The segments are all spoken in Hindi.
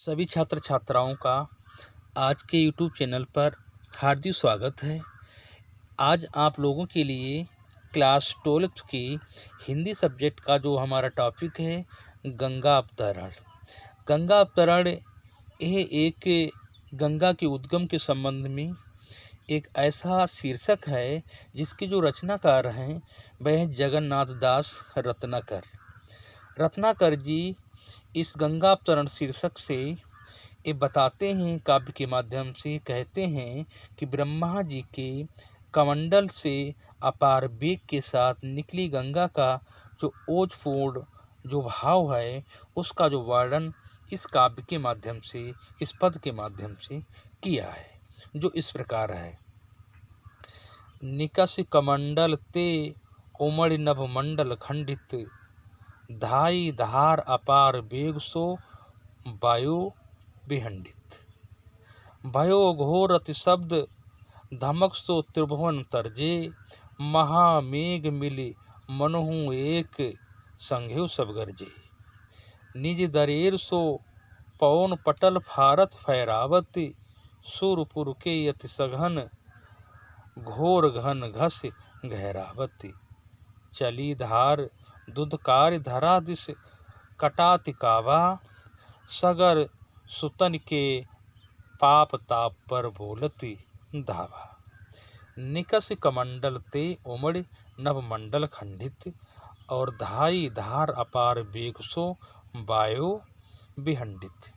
सभी छात्र छात्राओं का आज के YouTube चैनल पर हार्दिक स्वागत है। आज आप लोगों के लिए क्लास 12th की हिंदी सब्जेक्ट का जो हमारा टॉपिक है गंगा अवतरण। गंगा अवतरण यह एक गंगा के उद्गम के संबंध में एक ऐसा शीर्षक है जिसके जो रचनाकार हैं वह जगन्नाथ दास रत्नाकर। रत्नाकर जी इस गंगा अवतरण शीर्षक से ये बताते हैं, काव्य के माध्यम से कहते हैं कि ब्रह्मा जी के कमंडल से अपार वेग के साथ निकली गंगा का जो ओजपूर्ण जो भाव है उसका जो वर्णन इस काव्य के माध्यम से, इस पद के माध्यम से किया है, जो इस प्रकार है। निकस कमंडल ते उमड़ नभ मंडल खंडित, धाई धार अपार वेग सो वायु विहंडित। भयो घोर अति शब्द धमक सो त्रिभुवन तरजे, महामेघ मिली मनहु एक संघेउ सब गरजे। निज दरेर सो पवन पटल फारत फैरावत, सुरपुर के अति सघन घोर घन घस गहरावती। चली धार दुधकार धरा दिस कटाति कावा, सगर सुतन के पाप ताप पर बोलती धावा। निकस कमंडल ते उमड़ नभ मंडल खंडित, और धाई धार अपार वेग सो वायु विहंडित।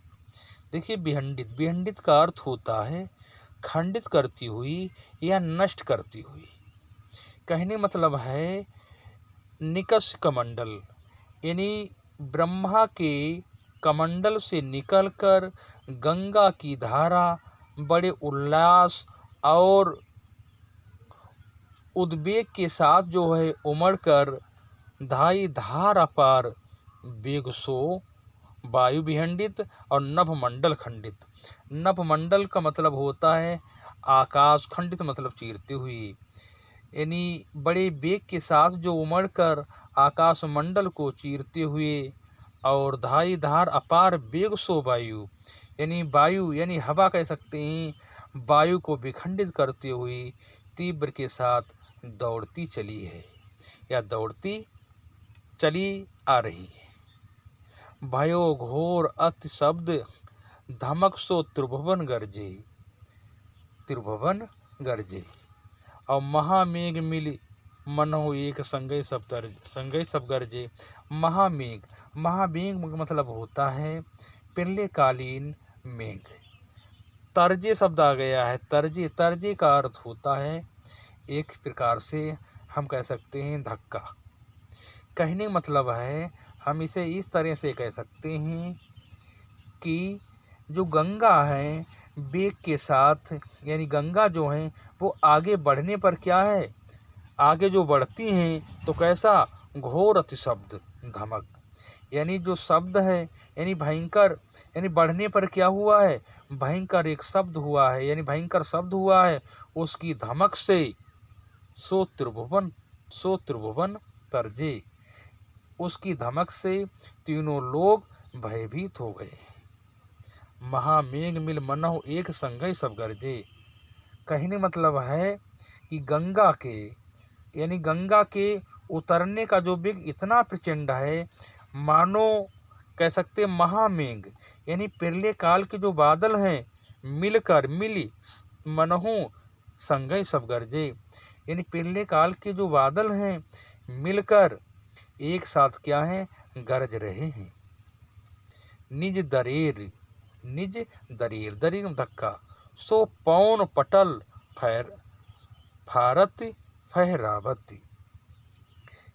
देखिए विहंडित, विहंडित का अर्थ होता है खंडित करती हुई या नष्ट करती हुई। कहने मतलब है निकस कमंडल यानी ब्रह्मा के कमंडल से निकलकर गंगा की धारा बड़े उल्लास और उद्वेग के साथ जो है उमड़कर धाई धार अपार वेग सो वायु विहंडित और नभ मंडल खंडित। नभ मंडल का मतलब होता है आकाश, खंडित मतलब चीरते हुई, यानी बड़े वेग के साथ जो उमड़कर आकाश मंडल को चीरते हुए, और धाई धार अपार वेग सो वायु यानी वायु यानी हवा कह सकते हैं, वायु को विखंडित करते हुए तीव्र के साथ दौड़ती चली है या दौड़ती चली आ रही है। भयो घोर अति शब्द धमक सो त्रिभुवन गरजे, त्रिभुवन गरजे। और महामेघ मिली मनहु एक संगय सब गरजे। महामेघ, महामेघ मतलब होता है पिछले कालीन मेघ। तरजे शब्द आ गया है, तरजे, तरजे का अर्थ होता है एक प्रकार से हम कह सकते हैं धक्का। कहने मतलब है हम इसे इस तरह से कह सकते हैं कि जो गंगा है वेग के साथ, यानी गंगा जो है वो आगे बढ़ने पर क्या है, आगे जो बढ़ती हैं तो कैसा घोर अति शब्द धमक, यानी जो शब्द है यानी भयंकर, यानी बढ़ने पर क्या हुआ है, भयंकर एक शब्द हुआ है, यानी भयंकर शब्द हुआ है, उसकी धमक से सो त्रिभुवन तरजे, उसकी धमक से तीनों लोग भयभीत हो गए। महामेघ मिल मनहु एक संगय सब गरजे। कहने मतलब है कि गंगा के यानी गंगा के उतरने का जो वेग इतना प्रचंड है, मानो कह सकते महामेघ यानी पिछले काल के जो बादल हैं मिलकर मिली मनहु संगय सब गरजे, यानी पिछले काल के जो बादल हैं मिलकर एक साथ क्या है गरज रहे हैं। निज दरेर, निज दरेर, दरेर धक्का, सो पवन पटल फारत फहरावती।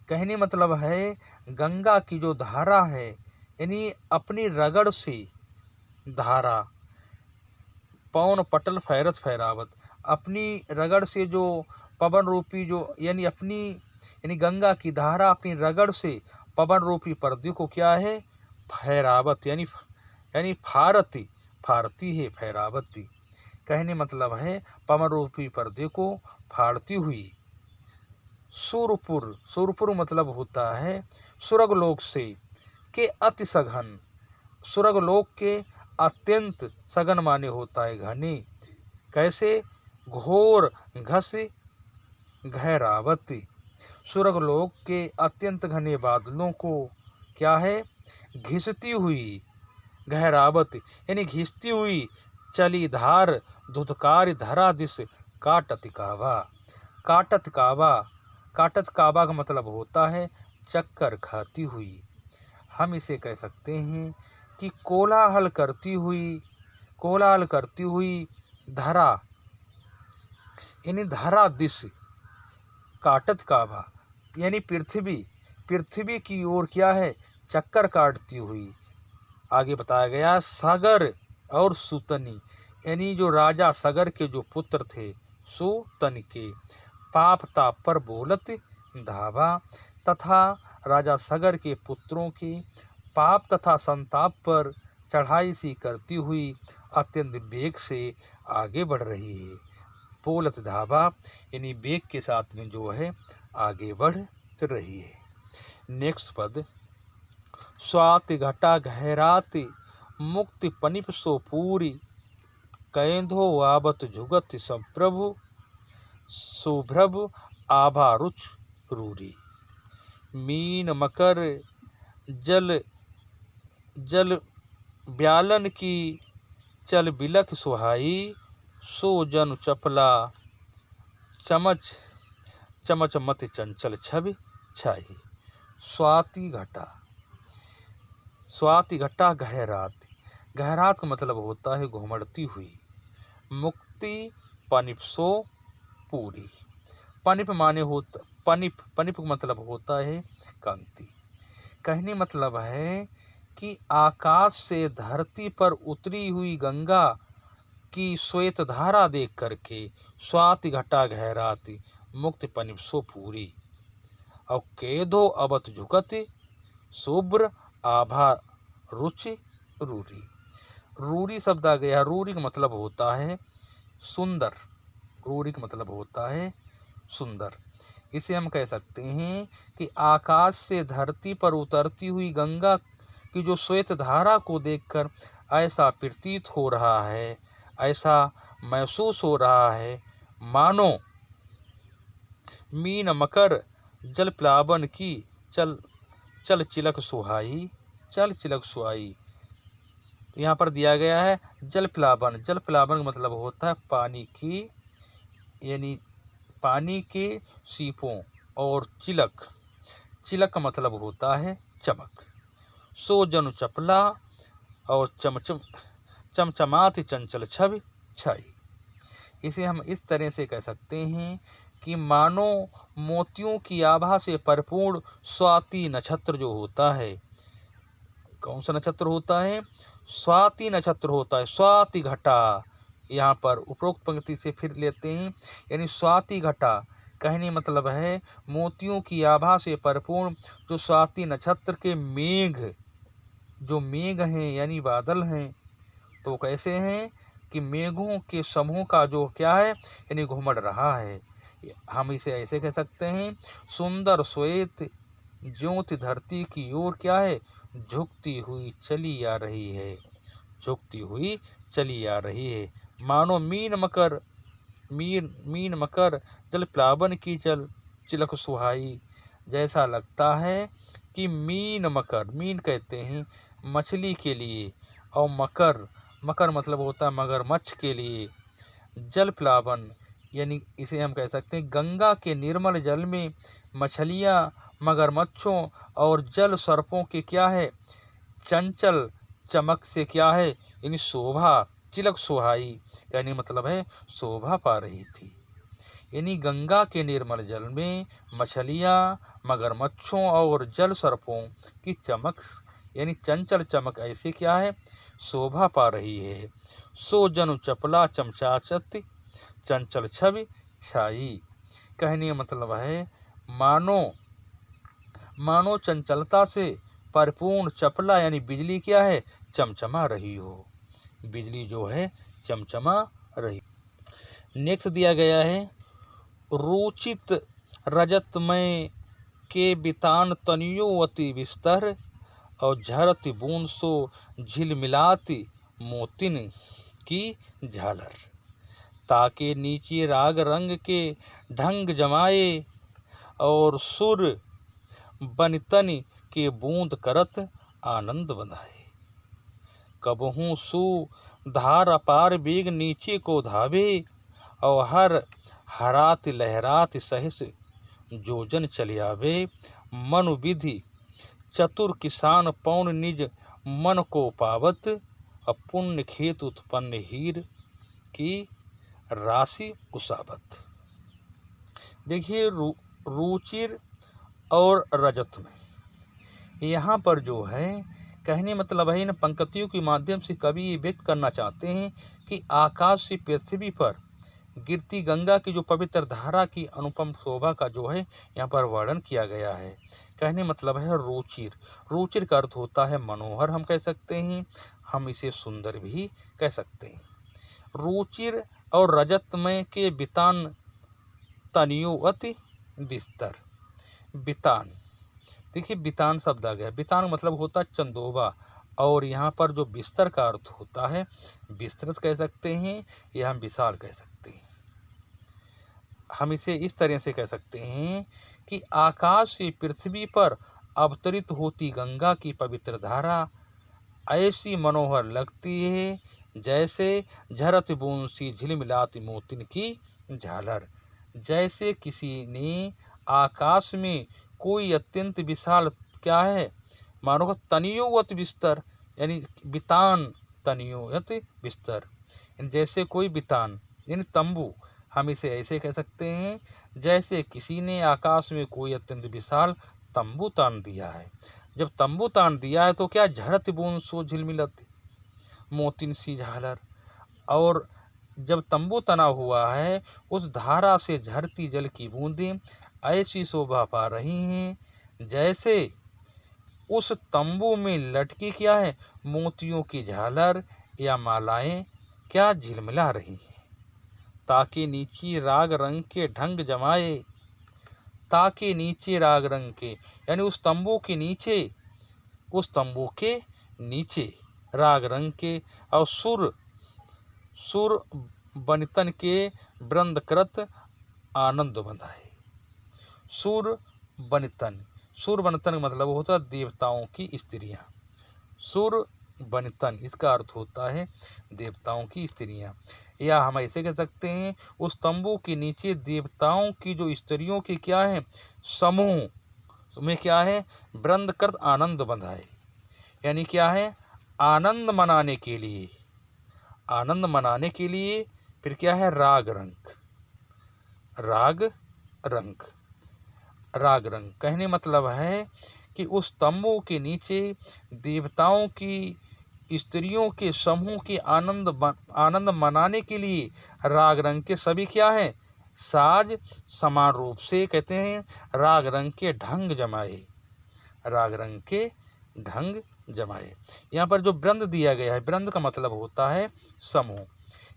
कहने मतलब है गंगा की जो धारा है यानी अपनी रगड़ से धारा, पवन पटल फैरत फहरावत, अपनी रगड़ से जो पवन रूपी जो यानी अपनी यानी गंगा की धारा अपनी रगड़ से पवन रूपी पर्दे को क्या है फहरावत, यानी फारती, फारती है फहरावती। कहने मतलब है पवन रूपी पर्दे को फाड़ती हुई। सुरपुर, सुरपुर मतलब होता है स्वर्गलोक से के अति सघन, स्वर्गलोक के अत्यंत, सघन माने होता है घने। कैसे? घोर घस गहरावती, स्वर्गलोक के अत्यंत घने बादलों को क्या है? घिसती हुई, गहरावत यानी घिसती हुई चली धार, धुधकार धरा दिस काटत काबा। काटत काबा, काटत काबा का मतलब होता है चक्कर खाती हुई। हम इसे कह सकते हैं कि कोलाहल करती हुई धरा, यानी धरा दिश, काटत काबा यानी पृथ्वी की ओर क्या है? चक्कर काटती हुई। आगे बताया गया सागर और सुतनी, यानी जो राजा सगर के जो पुत्र थे सुतन के, पाप ताप पर बोलत धावा, तथा राजा सगर के पुत्रों के पाप तथा संताप पर चढ़ाई सी करती हुई अत्यंत वेग से आगे बढ़ रही है। बोलत धावा यानी वेग के साथ में जो है आगे बढ़ रही है। नेक्स्ट पद, स्वाति घटा गहरात मुक्ति पनिप सो पूरी, कैंधो आवत जुगत संप्रभु सुभ्रभ आभा रुच रूरी। मीन मकर जल जल ब्यालन की चल बिलख सुहाई, सो जन चपला चमच चमच मत चंचल छवि छाई। स्वाति घटा, स्वाति घटा गहरात, गहरात का मतलब होता है घुमड़ती हुई। मुक्ति पनिप सो पूरी, पनिप माने होता पनिप का मतलब होता है कांति। कहने मतलब है कि आकाश से धरती पर उतरी हुई गंगा की श्वेत धारा देख करके स्वाति घटा गहराती मुक्ति पनिप सो पूरी, और केदो अवत झुकती शुभ्र आभा रुचि रूरी। रूरी शब्द आ गया। रूरी का मतलब होता है सुंदर, रूरी का मतलब होता है सुंदर। इसे हम कह सकते हैं कि आकाश से धरती पर उतरती हुई गंगा की जो श्वेत धारा को देखकर ऐसा प्रतीत हो रहा है, ऐसा महसूस हो रहा है मानो मीन मकर जल प्लावन की चल चिलक सुहाई, चल चिलक सुहाई। यहाँ पर दिया गया है जल प्लावन। जल प्लावन का मतलब होता है पानी की, यानी पानी के सीपों, और चिलक, चिलक का मतलब होता है चमक। सो जनु चपला और चमचमाती चंचल छवि छाई। इसे हम इस तरह से कह सकते हैं कि मानो मोतियों की आभा से परिपूर्ण स्वाति नक्षत्र जो होता है, कौन सा नक्षत्र होता है? स्वाति नक्षत्र होता है। स्वाति घटा, यहाँ पर उपरोक्त पंक्ति से फिर लेते हैं, यानी स्वाति घटा कहने मतलब है मोतियों की आभा से परिपूर्ण जो स्वाति नक्षत्र के मेघ, जो मेघ हैं यानी बादल हैं, तो कैसे हैं कि मेघों के समूह का जो क्या है यानी घुमड़ रहा है। हम इसे ऐसे कह सकते हैं सुंदर श्वेत ज्योति धरती की ओर क्या है झुकती हुई चली आ रही है, झुकती हुई चली आ रही है। मानो मीन मकर जल प्लावन की चल चिलक सुहाई, जैसा लगता है कि मीन मकर, मीन कहते हैं मछली के लिए, और मकर मतलब होता है मगरमच्छ के लिए। जल प्लावन यानी इसे हम कह सकते हैं गंगा के निर्मल जल में मछलियाँ, मगरमच्छों और जल सर्पों के क्या है चंचल चमक से क्या है यानी शोभा, चिलक सुहाई यानी मतलब है शोभा पा रही थी। यानी गंगा के निर्मल जल में मछलियाँ, मगरमच्छों और जल सर्पों की चमक यानी चंचल चमक ऐसे क्या है शोभा पा रही है। सो जनु चपला चमचाचत चंचल छवि छाई, कहने मतलब है मानो चंचलता से परिपूर्ण चपला यानी बिजली क्या है चमचमा रही हो, बिजली जो है चमचमा रही। नेक्स्ट दिया गया है रुचित रजतमय के बितान तनियो अति विस्तर, और झरति बूंद सो झिलमिलाती मोतिन की झालर। ताके नीचे राग रंग के ढंग जमाए, और सुर बनितन के बूंद करत आनंद बंधाए। कबहू सु धार अपार बेग नीचे को धावे, और हर हरात लहरात सहस जोजन चले आवे। मनु विधि चतुर किसान पौन निज मन को पावत, पुण्य खेत उत्पन्न हीर की राशि कुसावत। देखिए रुचिर और रजत में यहाँ पर जो है कहने मतलब है, इन पंक्तियों के माध्यम से कवि ये व्यक्त करना चाहते हैं कि आकाश से पृथ्वी पर गिरती गंगा की जो पवित्र धारा की अनुपम शोभा का जो है यहाँ पर वर्णन किया गया है। कहने मतलब है रुचिर। रुचिर का अर्थ होता है मनोहर, हम कह सकते हैं, हम इसे सुंदर भी कह सकते हैं। रुचिर और रजत में के बितान तनियो अति बिस्तर। बितान, देखिए बितान शब्द आ गया। बितान मतलब होता है चंदोबा, और यहाँ पर जो बिस्तर का अर्थ होता है विस्तृत कह सकते हैं या हम विशाल कह सकते हैं। हम इसे इस तरह से कह सकते हैं कि आकाश से पृथ्वी पर अवतरित होती गंगा की पवित्र धारा ऐसी मनोहर लगती है जैसे झरत बूंद सी झिलमिलाती मोतिन की झालर। जैसे किसी ने आकाश में कोई अत्यंत विशाल क्या है मानो तनियोवत बिस्तर, यानी बितान तनियोवत बिस्तर, जैसे कोई बितान यानी तंबू, हम इसे ऐसे कह सकते हैं जैसे किसी ने आकाश में कोई अत्यंत विशाल तंबू तान दिया है। जब तंबू तान दिया है तो क्या झरत बूंद सो झिलमिलत मोतिन सी झालर, और जब तंबू तना हुआ है उस धारा से झरती जल की बूंदें ऐसी शोभा पा रही हैं जैसे उस तंबू में लटकी क्या है मोतियों की झालर या मालाएं क्या झिलमिला रही हैं। ताकि नीचे राग रंग के ढंग जमाए। ताकि नीचे राग रंग के यानी उस तंबू के नीचे, उस तंबू के नीचे राग रंग के, और सुर बनितन के वृंद कृत आनंद बंधाए। सुर बनितन, सुर बनितन मतलब होता है देवताओं की स्त्रियां। सुर बनितन इसका अर्थ होता है देवताओं की स्त्रियां, या हम ऐसे कह सकते हैं उस तंबू के नीचे देवताओं की जो स्त्रियों की क्या है समूह में क्या है वृंदकृत आनंद बंधाए, यानी क्या है आनंद मनाने के लिए, आनंद मनाने के लिए फिर क्या है राग रंग, राग रंग, राग रंग। कहने मतलब है कि उस तंबू के नीचे देवताओं की स्त्रियों के समूह के आनंद मनाने के लिए राग रंग के सभी क्या है साज समान रूप से कहते हैं राग रंग के ढंग जमाए, राग रंग के ढंग जमाए। यहाँ पर जो वृंद दिया गया है, वृंद का मतलब होता है समूह,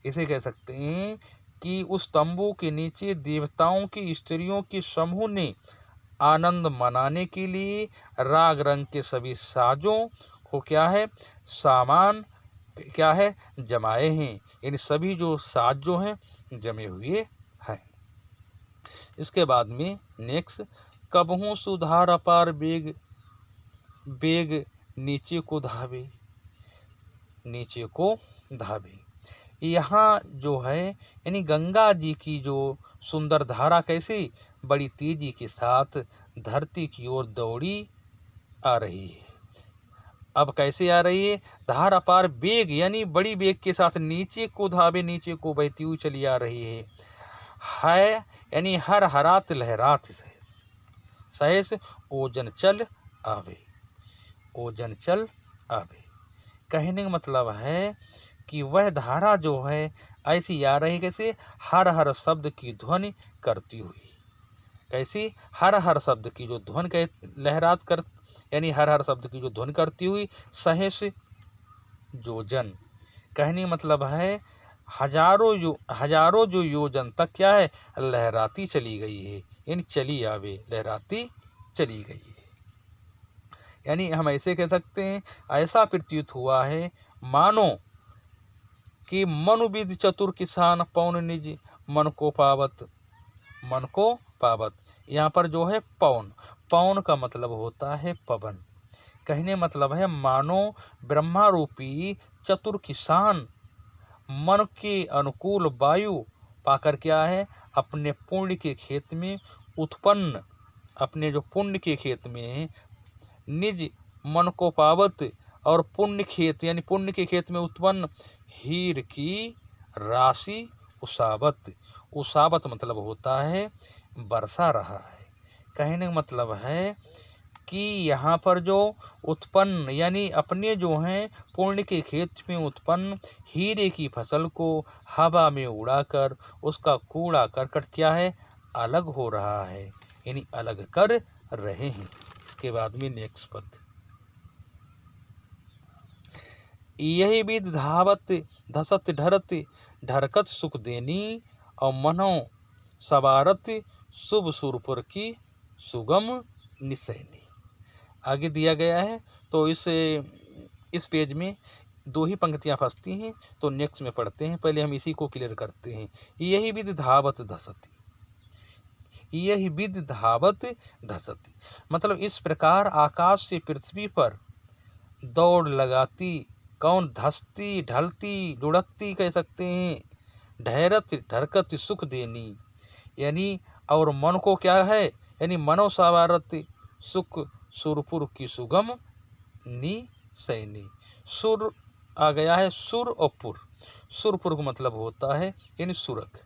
इसे कह सकते हैं कि उस तंबू के नीचे देवताओं की स्त्रियों के समूह ने आनंद मनाने के लिए राग रंग के सभी साजों को क्या है सामान क्या है जमाए हैं, इन सभी जो साज जो हैं जमे हुए हैं। इसके बाद में नेक्स्ट कबहू सुधार अपार बेग बेग नीचे को धावे, नीचे को धावे। यहाँ जो है यानी गंगा जी की जो सुंदर धारा कैसी बड़ी तेजी के साथ धरती की ओर दौड़ी आ रही है। अब कैसे आ रही है धार अपार बेग यानी बड़ी बेग के साथ नीचे को धावे, नीचे को बहती हुई चली आ रही है यानी हर हरात लहरात सहस सहस ओजन चल आवे, ओजन चल आवे। कहने का मतलब है कि वह धारा जो है ऐसी आ रही कैसे हर हर शब्द की ध्वनि करती हुई, कैसी हर हर शब्द की जो ध्वनि कह लहरात कर यानी हर हर शब्द की जो ध्वनि करती हुई सहस योजन। कहने मतलब है हजारों जो योजन तक क्या है लहराती चली गई है, यानी चली आवे लहराती चली गई है। यानी हम ऐसे कह सकते हैं ऐसा प्रतीत हुआ है मानो कि मनुविद चतुर किसान पवन निज मन को पावत। मन को पावत, यहाँ पर जो है पवन, पवन का मतलब होता है पवन। कहने मतलब है मानो ब्रह्मा रूपी चतुर किसान मन के अनुकूल वायु पाकर क्या है, अपने पुण्य के खेत में उत्पन्न, अपने जो पुण्य के खेत में निज मन को पावत, और पुण्य खेत यानी पुण्य के खेत में उत्पन्न हीर की राशि उसावत। उसावत मतलब होता है बरसा रहा है। कहने का मतलब है कि यहाँ पर जो उत्पन्न यानी अपने जो हैं पुण्य के खेत में उत्पन्न हीरे की फसल को हवा में उड़ाकर उसका कूड़ा करकट क्या है, अलग हो रहा है, यानी अलग कर रहे हैं। इसके बाद में नेक्स्ट पद, यही विध धावत धसत ढरत ढरकत सुख देनी और मनो सवारत शुभ सुरपुर की सुगम निसैनी। आगे दिया गया है तो इस पेज में 2 ही पंक्तियां फंसती हैं, तो नेक्स्ट में पढ़ते हैं। पहले हम इसी को क्लियर करते हैं। यही विध धावत धसती, यही विध धावत धसती मतलब इस प्रकार आकाश से पृथ्वी पर दौड़ लगाती, कौन, धसती ढलती लुढ़कती कह सकते हैं, ढैरत ढरकत सुख देनी यानी, और मन को क्या है यानी मनो सवारत सुख सुरपुर की सुगम निसैनी। सुर आ गया है, सुर और पुर, सुरपुर का मतलब होता है यानी सुरग,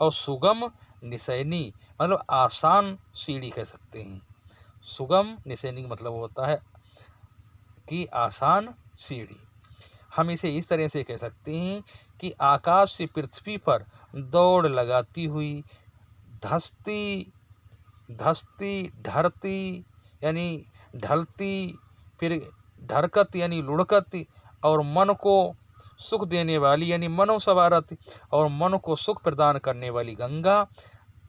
और सुगम निसैनी मतलब आसान सीढ़ी कह सकते हैं। सुगम निसैनी का मतलब होता है कि आसान सीढ़ी। हम इसे इस तरह से कह सकते हैं कि आकाश से पृथ्वी पर दौड़ लगाती हुई, धसती धसती ढरती यानी ढलती, फिर ढरकत यानी लुढ़कत, और मन को सुख देने वाली यानी मनो सवारत, और मन को सुख प्रदान करने वाली गंगा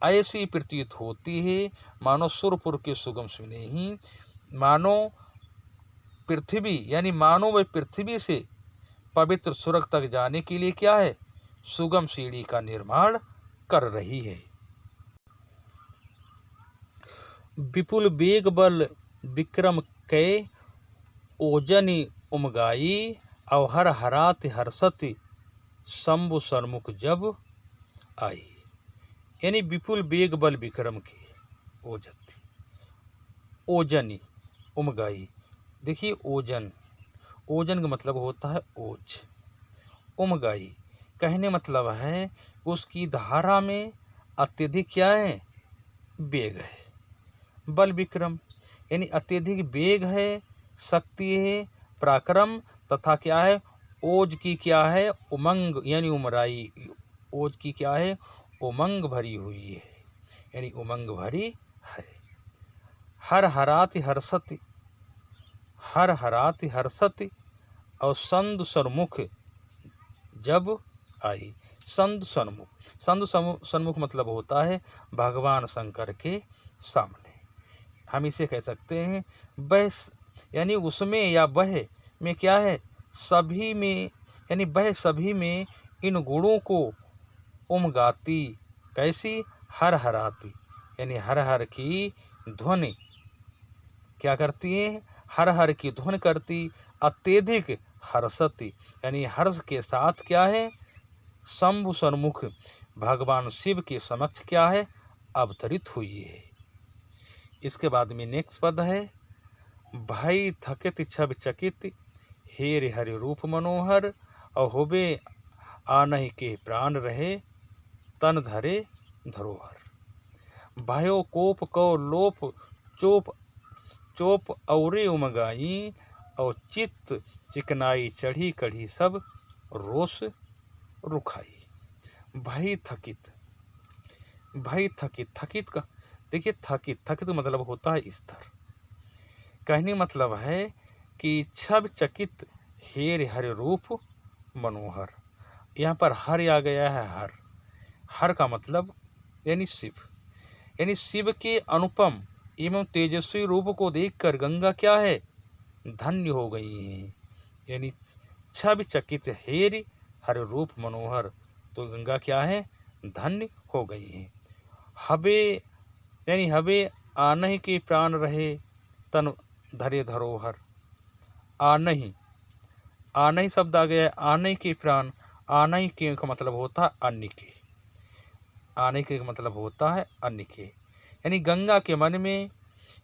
ऐसी प्रतीत होती है मानो सुरपुर के सुगम सुने ही, मानो पृथ्वी यानी मानो वह पृथ्वी से पवित्र सुरग तक जाने के लिए क्या है, सुगम सीढ़ी का निर्माण कर रही है। विपुल बेग बल विक्रम कै ओजनी उमगाई, अवहर हरात हर्षति शंभु सन्मुख जब आई। यानी विपुल बेग बल विक्रम के ओजती, ओजनी उमगाई। देखिए ओजन, ओजन का मतलब होता है ओज, उमगाई कहने मतलब है उसकी धारा में अत्यधिक क्या है, वेग है। बल विक्रम यानी अत्यधिक वेग है, शक्ति है, पराक्रम तथा क्या है, ओज की क्या है, उमंग यानी उमराई, ओज की क्या है, उमंग भरी हुई है यानी उमंग भरी है। हर हराति हर्षति, हर हराति हर्षति, और संद सन्मुख जब आई। संद सन्मुख, संद सन्मुख मतलब होता है भगवान शंकर के सामने। हम इसे कह सकते हैं वह यानी उसमें या वह में क्या है, सभी में यानी वह सभी में इन गुणों को उमगाती, कैसी, हर हराती यानी हर हर की ध्वनि क्या करती है, हर हर की ध्वनि करती, अत्यधिक हर्षति यानी हर्ष के साथ क्या है, शंभु सन्मुख भगवान शिव के समक्ष क्या है, अवतरित हुई है। इसके बाद में नेक्स्ट पद है, भाई थकित छब चकित हेर हरि रूप मनोहर, और होबे आनहि के प्राण रहे तन धरे धरोहर। भयो कोप को लोप चोप चोप औरे उमगाई, और चित्त चिकनाई चढ़ी कढ़ी सब रोष रुखाई। भाई थकित, भाई थकित, थकित का देखिए थकित, थकित मतलब होता है स्तर। कहने मतलब है कि छब चकित हेर हर रूप मनोहर, यहाँ पर हर आ गया है, हर, हर का मतलब यानी शिव, यानी शिव के अनुपम एवं तेजस्वी रूप को देखकर गंगा क्या है, धन्य हो गई है। यानी छब चकित हेर हरे रूप मनोहर। तो गंगा क्या है, धन्य हो गई है। हबे यानी हबे आनहि के प्राण रहे, तन धरे धरोहर। आनहि, आनहि शब्द आ गया है, आनहि के प्राण। आनहि के का मतलब होता है अन्य के, आने के मतलब होता है अन्य के। यानी गंगा के मन में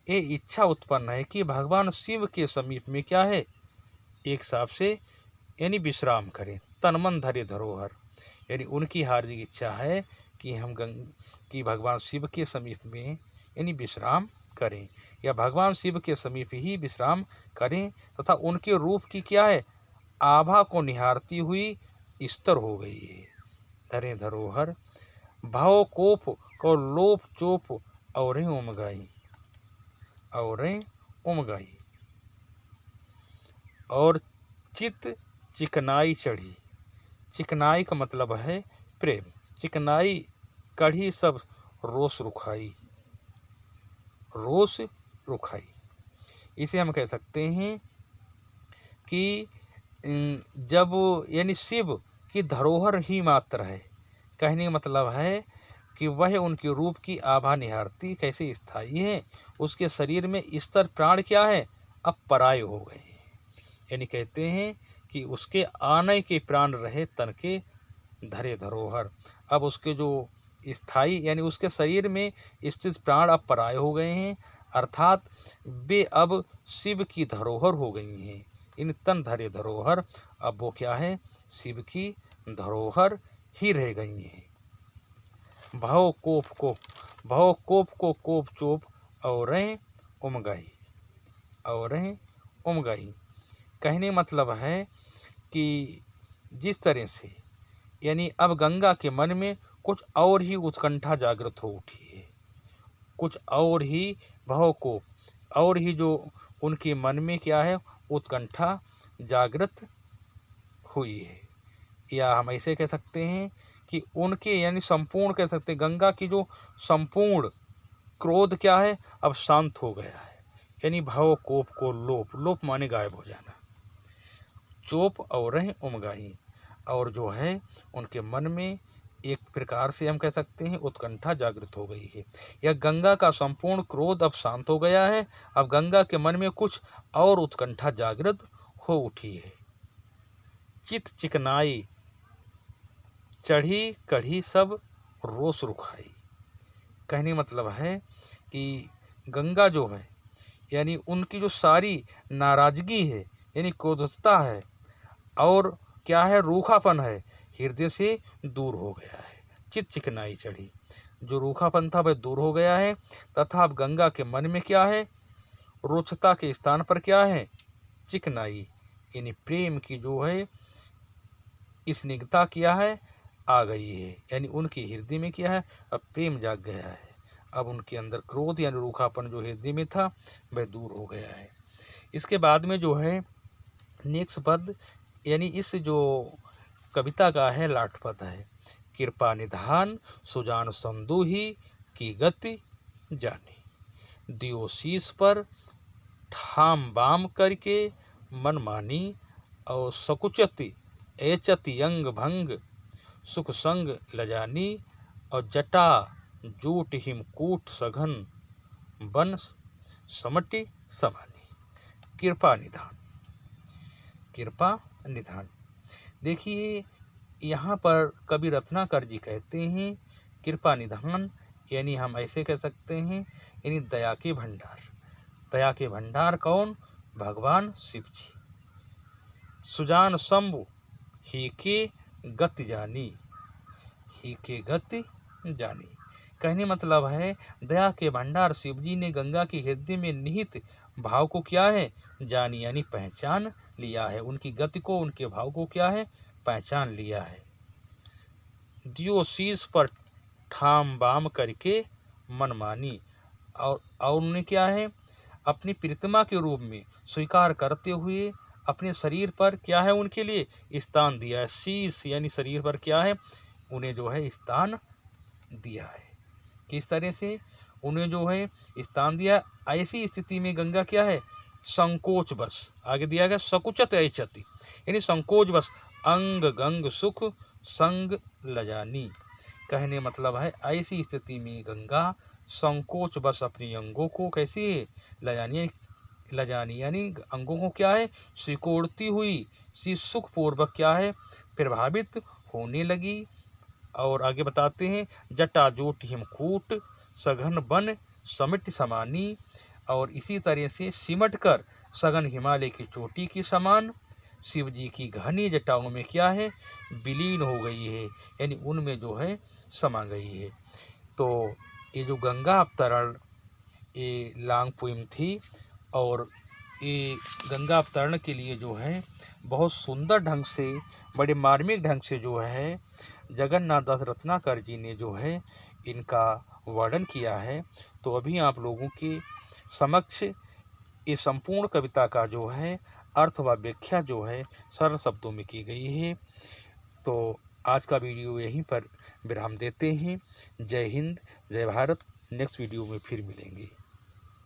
ये इच्छा उत्पन्न है कि भगवान शिव के समीप में क्या है, एक हिसाब से यानी विश्राम करें। तन मन धरे धरोहर, यानी उनकी हार्दिक इच्छा है कि हम कि भगवान शिव के समीप में यानी विश्राम करें, या भगवान शिव के समीप ही विश्राम करें, तथा उनके रूप की क्या है, आभा को निहारती हुई स्तर हो गई है। धरे धरोहर, भाव कोप को लोप चोप और उमगाई, और उमगाई। और चित चिकनाई चढ़ी, चिकनाई का मतलब है प्रेम, चिकनाई कढ़ी सब रोष रुखाई, रोष रुखाई। इसे हम कह सकते हैं कि जब यानी शिव की धरोहर ही मात्र है, कहने का मतलब है कि वह उनके रूप की आभा निहारती कैसे स्थायी है, उसके शरीर में स्तर प्राण क्या है, अब पराय हो गए हैं। यानी कहते हैं कि उसके आनय के प्राण रहे तन के धरे धरोहर, अब उसके जो स्थायी यानी उसके शरीर में स्थित प्राण अब पराय हो गए हैं, अर्थात वे अब शिव की धरोहर हो गई हैं। इन तन धरे धरोहर, अब वो क्या है, शिव की धरोहर ही रह गई हैं। भाव कोप को कोप चोप और उमगाई, और उमगाई। कहने मतलब है कि जिस तरह से यानी अब गंगा के मन में कुछ और ही उत्कंठा जागृत हो उठी है, कुछ और ही भाव को, और ही जो उनके मन में क्या है, उत्कंठा जागृत हुई है। या हम ऐसे कह सकते हैं कि उनके यानी संपूर्ण कह सकते हैं, गंगा की जो संपूर्ण क्रोध क्या है, अब शांत हो गया है। यानी भाव कोप को लोप, लोप माने गायब हो जाना, चोप और उमगाही, और जो है उनके मन में एक प्रकार से हम कह सकते हैं उत्कंठा जागृत हो गई है। यह गंगा का संपूर्ण क्रोध अब शांत हो गया है, अब गंगा के मन में कुछ और उत्कंठा जागृत हो उठी है। चित चिकनाई चढ़ी कढ़ी सब रोष रुखाई, कहने मतलब है कि गंगा जो है यानी उनकी जो सारी नाराजगी है यानी क्रोधता है और क्या है, रूखापन है, हृदय से दूर हो गया है। चित चिकनाई चढ़ी, जो रूखापन था वह दूर हो गया है, तथा अब गंगा के मन में क्या है, रोचता के स्थान पर क्या है, चिकनाई यानी प्रेम की जो है स्निग्धता क्या है, आ गई है। यानी उनके हृदय में क्या है, अब प्रेम जाग गया है, अब उनके अंदर क्रोध यानी रूखापन जो हृदय में था वह दूर हो गया है। इसके बाद में जो है नेक्स्ट पद यानी इस जो कविता का है लाट पद है, कृपा निधान सुजान संदूही की गति जानी, दियो शीस पर ठाम बाम करके मन मानी, और सकुचति एचति यंग भंग सुख संग लजानी, और जटा जूट हिमकूट सघन बन समटि समानी। कृपा निधान, कृपा निधान। देखिए यहाँ पर कवि रत्नाकर जी कहते हैं कृपा निधान, यानी हम ऐसे कह सकते हैं यानी दया के भंडार। दया के भंडार कौन, भगवान शिव जी। सुजान शंभु ही के गति जानी, ही के गति जानी, कहने मतलब है दया के भंडार शिव जी ने गंगा के हृदय में निहित भाव को क्या है, जानी यानी पहचान लिया है, उनकी गति को, उनके भाव को क्या है, पहचान लिया है। दियो शीश पर ठाम बाम करके मन मानी, और उन्हें क्या है, अपनी प्रीतमा के रूप में स्वीकार करते हुए अपने शरीर पर क्या है, उनके लिए स्थान दिया है। शीश यानी शरीर पर क्या है, उन्हें जो है स्थान दिया है। किस तरह से उन्हें जो है स्थान दिया, ऐसी स्थिति में गंगा क्या है, संकोच बस, आगे दिया गया सकुचत ऐचति यानी संकोच बस अंग गंग सुख संग लजानी। कहने मतलब है ऐसी स्थिति में गंगा संकोच बस अपने अंगों को कैसे लजानी यानी अंगों को क्या है सिकोड़ती हुई सी सुख पूर्वक क्या है प्रभावित होने लगी। और आगे बताते हैं जटाजूट हिमकूट सघन बन समिट समानी। और इसी तरह से सिमट कर सघन हिमालय की चोटी के समान शिव जी की घनी जटाओं में क्या है विलीन हो गई है, यानी उनमें जो है समा गई है। तो ये जो गंगा अवतरण ये लॉन्ग पोइम थी, और ये गंगा अवतरण के लिए जो है बहुत सुंदर ढंग से बड़े मार्मिक ढंग से जो है जगन्नाथ दास रत्नाकर जी ने जो है इनका वर्णन किया है। तो अभी आप लोगों के समक्ष ये संपूर्ण कविता का जो है अर्थ व व्याख्या जो है सरल शब्दों में की गई है। तो आज का वीडियो यहीं पर विराम देते हैं। जय हिंद, जय भारत। नेक्स्ट वीडियो में फिर मिलेंगे।